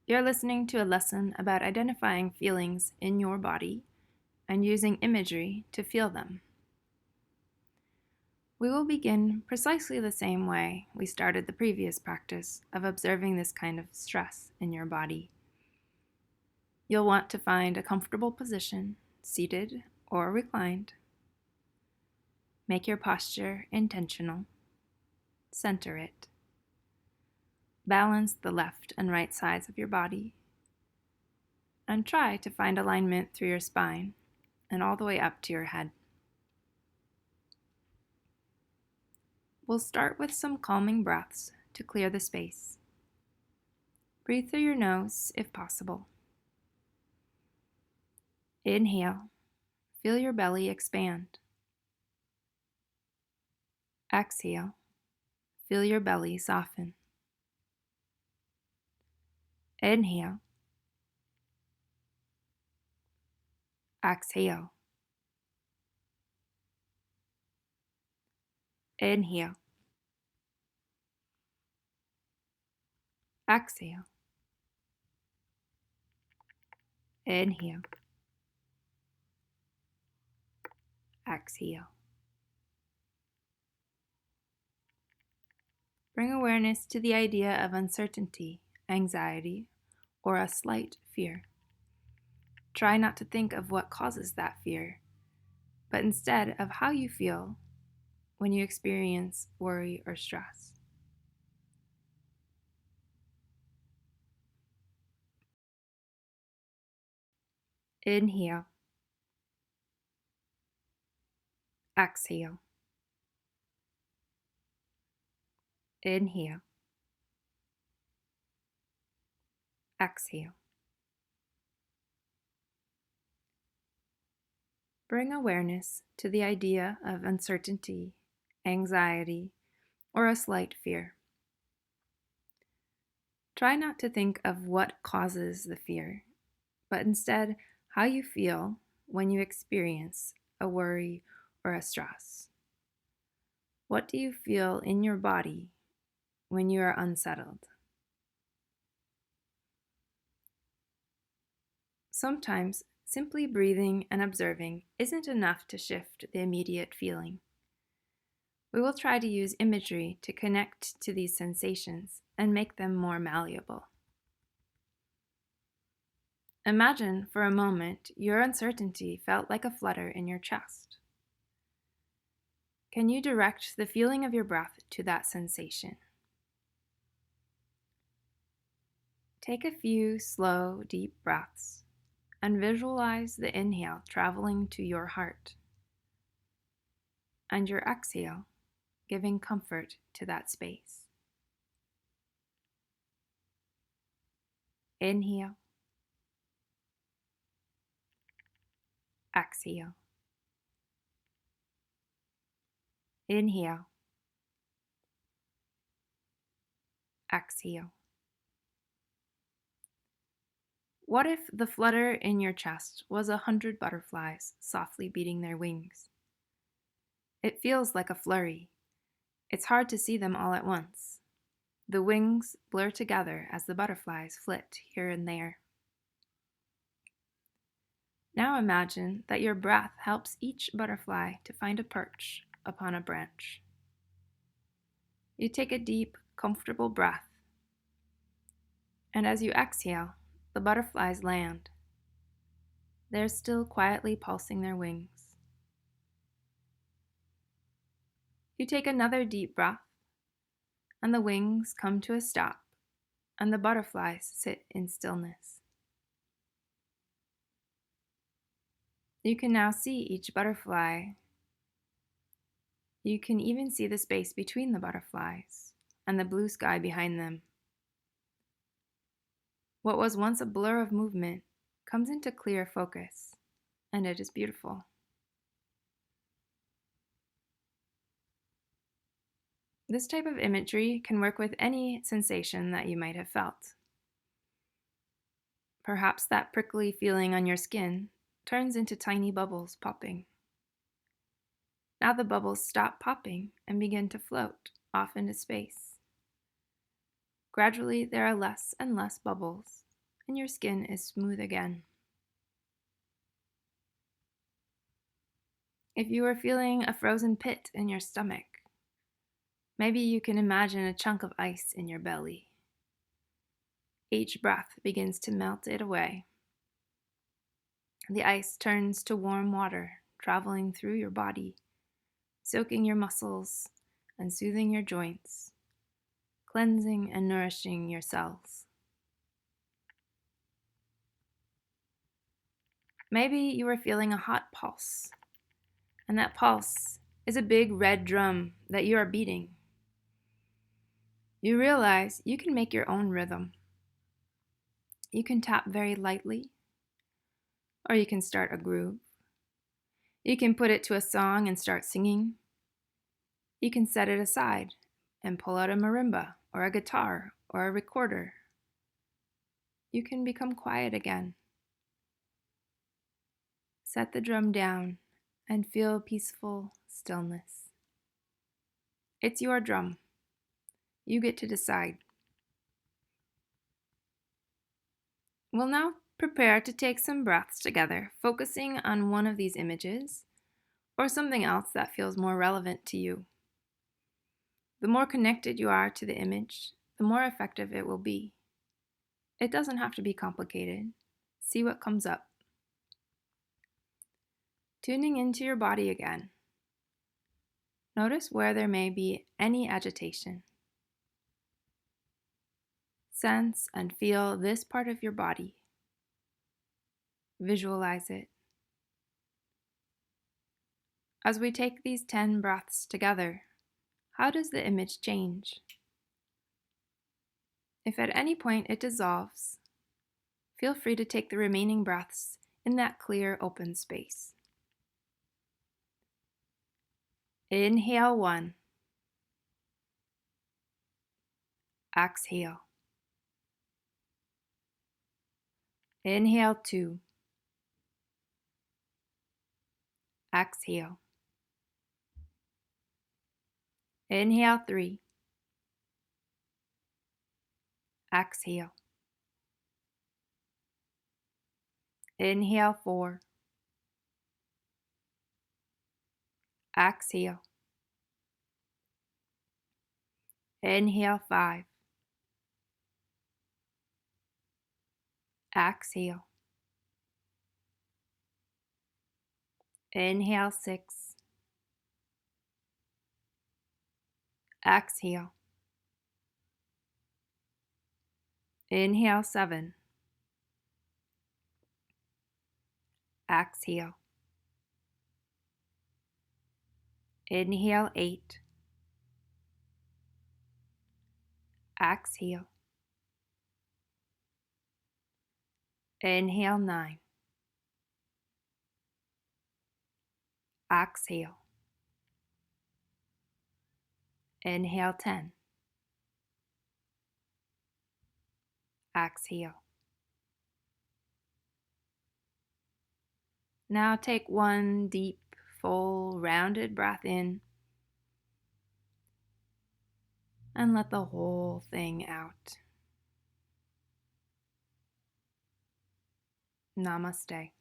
You're listening to a lesson about identifying feelings in your body and using imagery to feel them. We will begin precisely the same way we started the previous practice of observing this kind of stress in your body. You'll want to find a comfortable position, seated or reclined. Make your posture intentional. Center it. Balance the left and right sides of your body. And try to find alignment through your spine and all the way up to your head. We'll start with some calming breaths to clear the space. Breathe through your nose if possible. Inhale. Feel your belly expand. Exhale. Feel your belly soften. Inhale. Exhale. Inhale. Exhale. Inhale. Exhale. Bring awareness to the idea of uncertainty, anxiety, or a slight fear. Try not to think of what causes that fear, but instead of how you feel when you experience worry or stress. Inhale. Exhale. Inhale. Exhale. Bring awareness to the idea of uncertainty, anxiety, or a slight fear. Try not to think of what causes the fear, but instead how you feel when you experience a worry or a stress. What do you feel in your body when you are unsettled? Sometimes simply breathing and observing isn't enough to shift the immediate feeling. We will try to use imagery to connect to these sensations and make them more malleable. Imagine for a moment your uncertainty felt like a flutter in your chest. Can you direct the feeling of your breath to that sensation? Take a few slow, deep breaths and visualize the inhale traveling to your heart and your exhale giving comfort to that space. Inhale. Exhale. Inhale. Exhale. What if the flutter in your chest was 100 butterflies softly beating their wings? It feels like a flurry. It's hard to see them all at once. The wings blur together as the butterflies flit here and there. Now imagine that your breath helps each butterfly to find a perch upon a branch. You take a deep, comfortable breath, and as you exhale, the butterflies land. They're still quietly pulsing their wings. You take another deep breath, and the wings come to a stop, and the butterflies sit in stillness. You can now see each butterfly. You can even see the space between the butterflies and the blue sky behind them. What was once a blur of movement comes into clear focus, and it is beautiful. This type of imagery can work with any sensation that you might have felt. Perhaps that prickly feeling on your skin turns into tiny bubbles popping. Now the bubbles stop popping and begin to float off into space. Gradually, there are less and less bubbles, and your skin is smooth again. If you are feeling a frozen pit in your stomach, maybe you can imagine a chunk of ice in your belly. Each breath begins to melt it away. The ice turns to warm water, traveling through your body, soaking your muscles and soothing your joints, cleansing and nourishing your cells. Maybe you are feeling a hot pulse, and that pulse is a big red drum that you are beating. You realize you can make your own rhythm. You can tap very lightly, or you can start a groove. You can put it to a song and start singing. You can set it aside and pull out a marimba or a guitar or a recorder. You can become quiet again. Set the drum down and feel peaceful stillness. It's your drum. You get to decide. We'll now prepare to take some breaths together, focusing on one of these images or something else that feels more relevant to you. The more connected you are to the image, the more effective it will be. It doesn't have to be complicated. See what comes up. Tuning into your body again. Notice where there may be any agitation. Sense and feel this part of your body. Visualize it. As we take these 10 breaths together, how does the image change? If at any point it dissolves, feel free to take the remaining breaths in that clear, open space. Inhale 1. Exhale. Inhale 2. Exhale. Inhale 3. Exhale. Inhale 4. Exhale. Inhale 5. Exhale. Inhale 6. Exhale. Inhale 7. Exhale. Inhale 8. Exhale. Inhale 9. Exhale. Inhale 10. Exhale. Now take one deep, full, rounded breath in and let the whole thing out. Namaste.